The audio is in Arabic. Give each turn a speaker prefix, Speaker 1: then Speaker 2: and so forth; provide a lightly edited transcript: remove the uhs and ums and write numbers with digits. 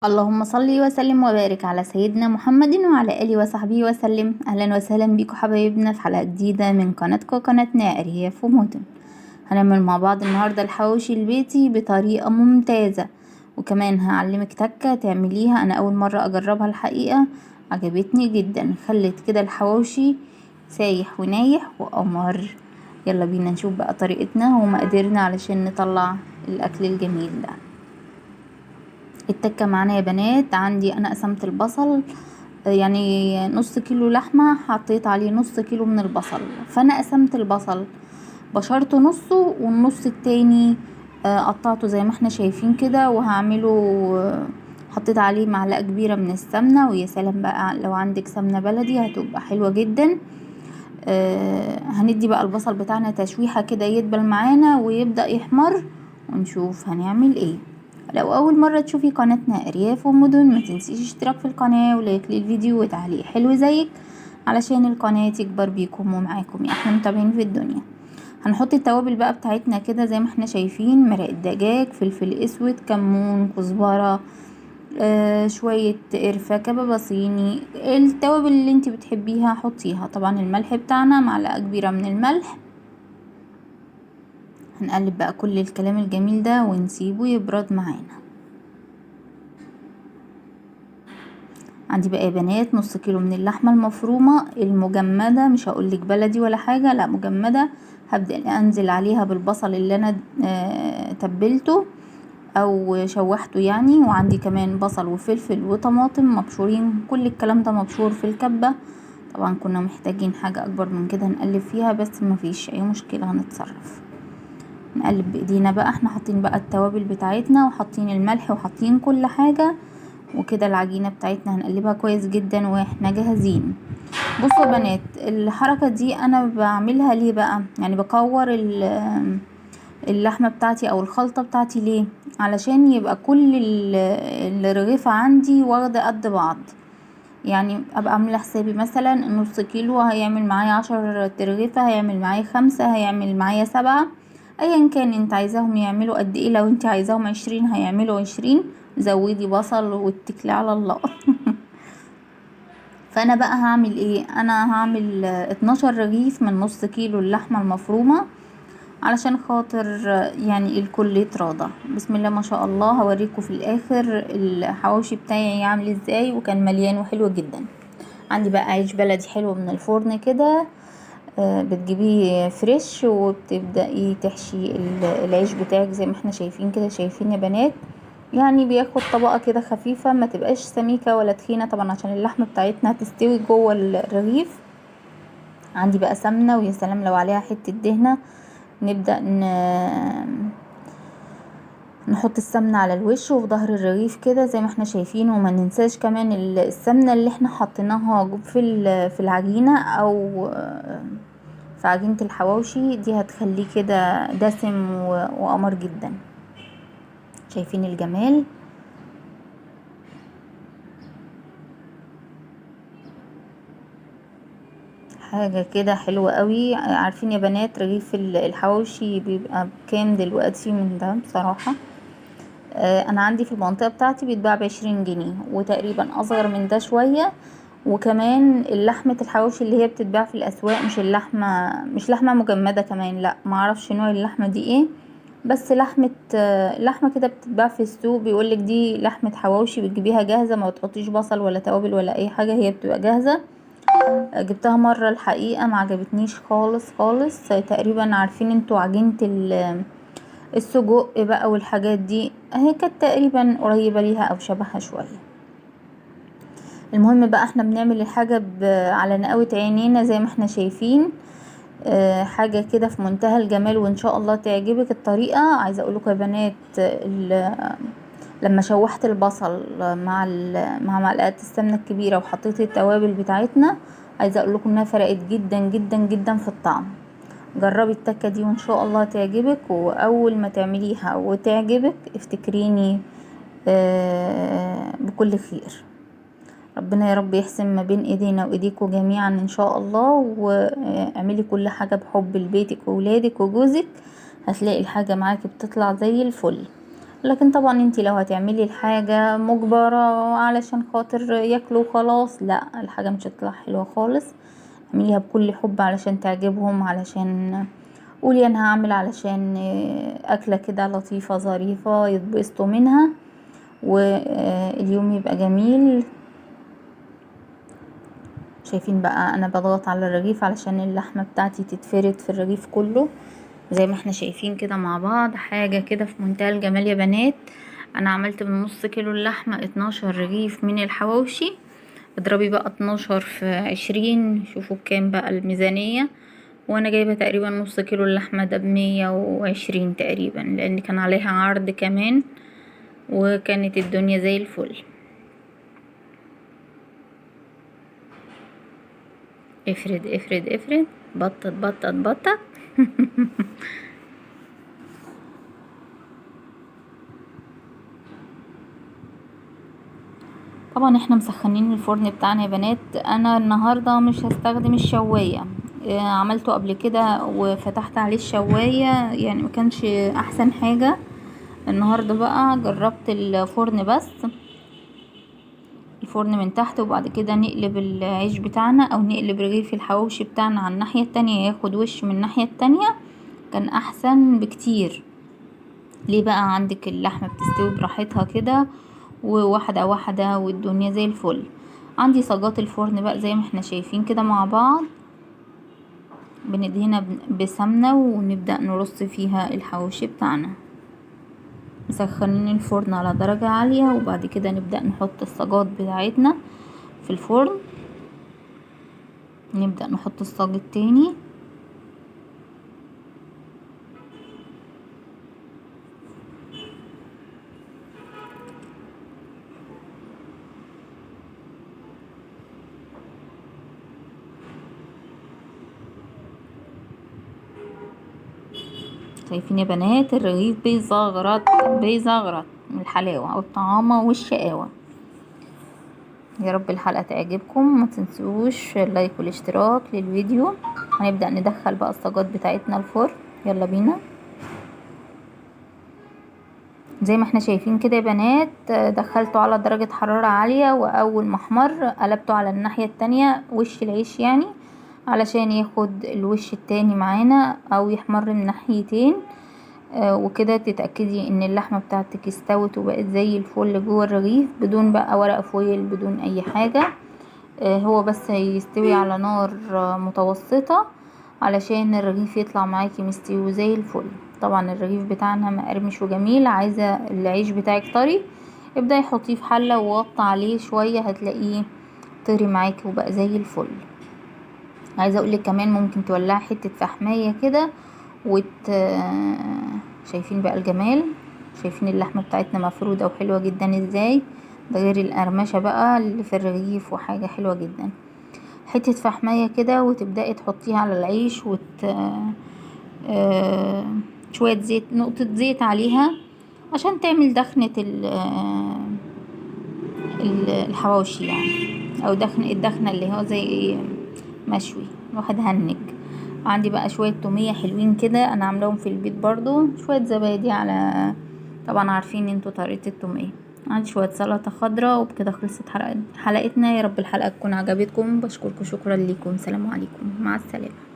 Speaker 1: اللهم صل وسلم وبارك على سيدنا محمد وعلى آله وصحبه وسلم. أهلا وسهلا بيكم حبايبنا في حلقة جديدة من قناتكم قناتنا أرياف ومدن. هنعمل مع بعض النهاردة الحواوشي البيتي بطريقة ممتازة، وكمان هعلمك تكة تعمليها أنا أول مرة أجربها الحقيقة، عجبتني جدا، خلت كده الحواوشي سايح ونايح وقمر. يلا بينا نشوف بقى طريقتنا ومقاديرنا علشان نطلع الأكل الجميل ده. التكة معانا يا بنات، عندي انا قسمت البصل يعني نص كيلو لحمة، حطيت عليه نص كيلو من البصل، فانا قسمت البصل بشرته نصه والنص التاني قطعته زي ما احنا شايفين كده، وهعمله حطيت عليه معلقة كبيرة من السمنة، ويا سلام بقى لو عندك سمنة بلدي هتبقى حلوة جدا. هندي بقى البصل بتاعنا تشويحة كده يدبل معانا ويبدأ يحمر، ونشوف هنعمل ايه. لو اول مرة تشوفي قناتنا ارياف ومدن ما تنسيش اشتراك في القناة ولايك للفيديو وتعليق حلو زيك علشان القناة تكبر بيكم ومعاكم يا احلى متابعين في الدنيا. هنحط التوابل بقى بتاعتنا كده زي ما احنا شايفين: مرق الدجاج، فلفل اسود، كمون، كزبرة، شوية قرفة، كبابة صيني، التوابل اللي انت بتحبيها حطيها. طبعا الملح بتاعنا معلقة كبيرة من الملح. هنقلب بقى كل الكلام الجميل ده ونسيبه يبرد معانا. عندي بقى يا بنات نص كيلو من اللحمة المفرومة المجمدة، مش هقولك بلدي ولا حاجة، لا مجمدة. هبدأ انزل عليها بالبصل اللي انا تبلته او شوحته يعني، وعندي كمان بصل وفلفل وطماطم مبشورين، كل الكلام ده مبشور في الكبة. طبعا كنا محتاجين حاجة اكبر من كده نقلب فيها، بس مفيش اي مشكلة هنتصرف. نقلب بايدينا بقى، احنا حاطين بقى التوابل بتاعتنا وحاطين الملح وحاطين كل حاجة، وكده العجينة بتاعتنا هنقلبها كويس جدا واحنا جاهزين. بصوا يا بنات، الحركة دي انا بعملها ليه بقى؟ يعني بكور اللحمة بتاعتي او الخلطة بتاعتي ليه؟ علشان يبقى كل الرغيفة عندي واخدة قد بعض. يعني ابقى عاملة حسابي مثلا نص كيلو هيعمل معايا 10 ترغيفة، هيعمل معايا 5، هيعمل معايا 7، ايا كان انت عايزاهم يعملوا قد ايه. لو انت عايزاهم 20 هيعملوا 20، زودي بصل واتكلي على الله. فانا بقى هعمل ايه؟ انا هعمل 12 رغيف من نص كيلو اللحمة المفرومة علشان خاطر يعني الكل يتراضى. بسم الله ما شاء الله. هوريكم في الاخر الحواوشي بتاعي عامل ازاي، وكان مليان وحلو جدا. عندي بقى عيش بلدي حلو من الفرن كده، بتجيبيه فريش وبتبدأي تحشي العيش بتاعك زي ما احنا شايفين كده. شايفين يا بنات؟ يعني بياخد طبقة كده خفيفة، ما تبقاش سميكة ولا تخينة طبعا عشان اللحمة بتاعتنا هتستوي جوه الرغيف. عندي بقى سمنة، ويا سلام لو عليها حتة دهنة. نبدأ نحط السمنة على الوش وفي ظهر الرغيف كده زي ما احنا شايفين. وما ننساش كمان السمنة اللي احنا حطيناها في العجينة او في عجينة الحواوشي دي، هتخليه كده دسم وقمر جدا. شايفين الجمال؟ حاجة كده حلوة قوي. عارفين يا بنات رغيف الحواوشي بيبقى بكام دلوقتي من ده بصراحة؟ انا عندي في المنطقة بتاعتي بيتباع ب20 جنيه، وتقريبا اصغر من ده شوية. وكمان اللحمة الحواوشي اللي هي بتتباع في الاسواق مش لحمة مجمدة كمان، لا معرفش نوع اللحمة دي ايه، بس لحمة كده بتتباع في السوق، بيقولك دي لحمة حواوشي، بتجيبيها جاهزة ما بتحطيش بصل ولا توابل ولا اي حاجة، هي بتبقى جاهزة. جبتها مرة الحقيقة ما عجبتنيش خالص خالص. تقريبا عارفين انتوا عجينة السجق بقى والحاجات دي، هي كانت تقريبا قريبة ليها او شبهها شوية. المهم بقى احنا بنعمل الحاجة على نقاوة عينينا زي ما احنا شايفين. حاجة كده في منتهى الجمال، وان شاء الله تعجبك الطريقة. عايزة اقولكم يا بنات، لما شوحت البصل مع معلقة السمنة الكبيرة وحطيت التوابل بتاعتنا، عايزة اقولكم انها فرقت جدا جدا جدا في الطعم. جربي التكة دي وان شاء الله تعجبك، واول ما تعمليها وتعجبك افتكريني بكل خير. ربنا يا رب يحسن ما بين ايدينا وايديكم جميعا ان شاء الله، واعملي كل حاجة بحب لبيتك وولادك وجوزك، هتلاقي الحاجة معاكي بتطلع زي الفل. لكن طبعا انتي لو هتعملي الحاجة مجبرة علشان خاطر ياكلوا خلاص، لا، الحاجة مش هتطلع حلوة خالص. اعمليها بكل حب علشان تعجبهم، علشان قولي انا هعمل علشان اكلة كده لطيفة ظريفة يتبسطوا منها واليوم يبقى جميل. شايفين بقى انا بضغط على الرغيف علشان اللحمة بتاعتي تتفرد في الرغيف كله زي ما احنا شايفين كده مع بعض. حاجة كده في منتهى الجمال يا بنات. انا عملت من نص كيلو اللحمة 12 رغيف من الحواوشي. اضربي بقى 12 في 20، شوفوا بكام بقى الميزانية. وانا جايبة تقريبا نص كيلو اللحمة ده ب120 تقريبا، لان كان عليها عرض كمان وكانت الدنيا زي الفل. افرد افرد افرد، بطط بطط بطط. طبعا احنا مسخنين الفرن بتاعنا يا بنات. انا النهاردة مش هستخدم الشواية، عملته قبل كده وفتحت عليه الشواية، يعني ما كانش احسن حاجة. النهاردة بقى جربت الفرن بس، الفرن من تحت، وبعد كده نقلب العيش بتاعنا او نقلب رغيف الحواوشي بتاعنا على الناحية التانية ياخد وش من الناحية التانية، كان احسن بكتير. ليه بقى؟ عندك اللحمة بتستوي براحتها كده وواحدة واحدة والدنيا زي الفل. عندي صاجات الفرن بقى زي ما احنا شايفين كده مع بعض، بندهنها بسمنة ونبدأ نرص فيها الحواوشي بتاعنا. مسخنين الفرن على درجة عالية، وبعد كده نبدأ نحط الصاجات بتاعتنا في الفرن. نبدأ نحط الصاج التاني، شايفين يا بنات الرغيف بيزغرط بيزغرط من الحلاوة والطعامة والشقاوة. يا رب الحلقة تعجبكم، ما تنسوش اللايك والاشتراك للفيديو. هنبدأ ندخل بقى الصاجات بتاعتنا الفرن، يلا بينا. زي ما احنا شايفين كده يا بنات، دخلته على درجة حرارة عالية، واول ما احمر قلبته على الناحية التانية وش العيش يعني، علشان ياخد الوش التاني معانا او يحمر من ناحيتين. وكده تتأكدي ان اللحمة بتاعتك استوت وبقت زي الفل جوه الرغيف، بدون بقى ورق فويل، بدون اي حاجة. هو بس هيستوي على نار متوسطة علشان الرغيف يطلع معاكي مستوي زي الفل. طبعا الرغيف بتاعنا مقرمش وجميل. عايزة العيش بتاعك طري، ابدأي حطيه في حلة ووطي عليه شوية، هتلاقيه طري معاكي وبقى زي الفل. عايزة اقولك كمان ممكن تولعي حتة فحمية كده شايفين بقى الجمال؟ شايفين اللحمة بتاعتنا مفرودة وحلوة جدا ازاي؟ ده غير القرمشة بقى اللي في الرغيف، وحاجة حلوة جدا. حتة فحمية كده وتبدأي تحطيها على العيش شوية زيت، نقطة زيت عليها عشان تعمل دخنة الحواوشي يعني، او الدخنة اللي هو زي مشوي الواحد هنج. عندي بقى شوية تومية حلوين كده انا عاملاهم في البيت برضو، شوية زبادي، على طبعا عارفين انتوا طريقة التومية. عندي شوية سلطة خضراء، وبكده خلصت حلقتنا. يا رب الحلقة تكون عجبتكم، بشكركم شكرا لكم، سلام عليكم، مع السلامة.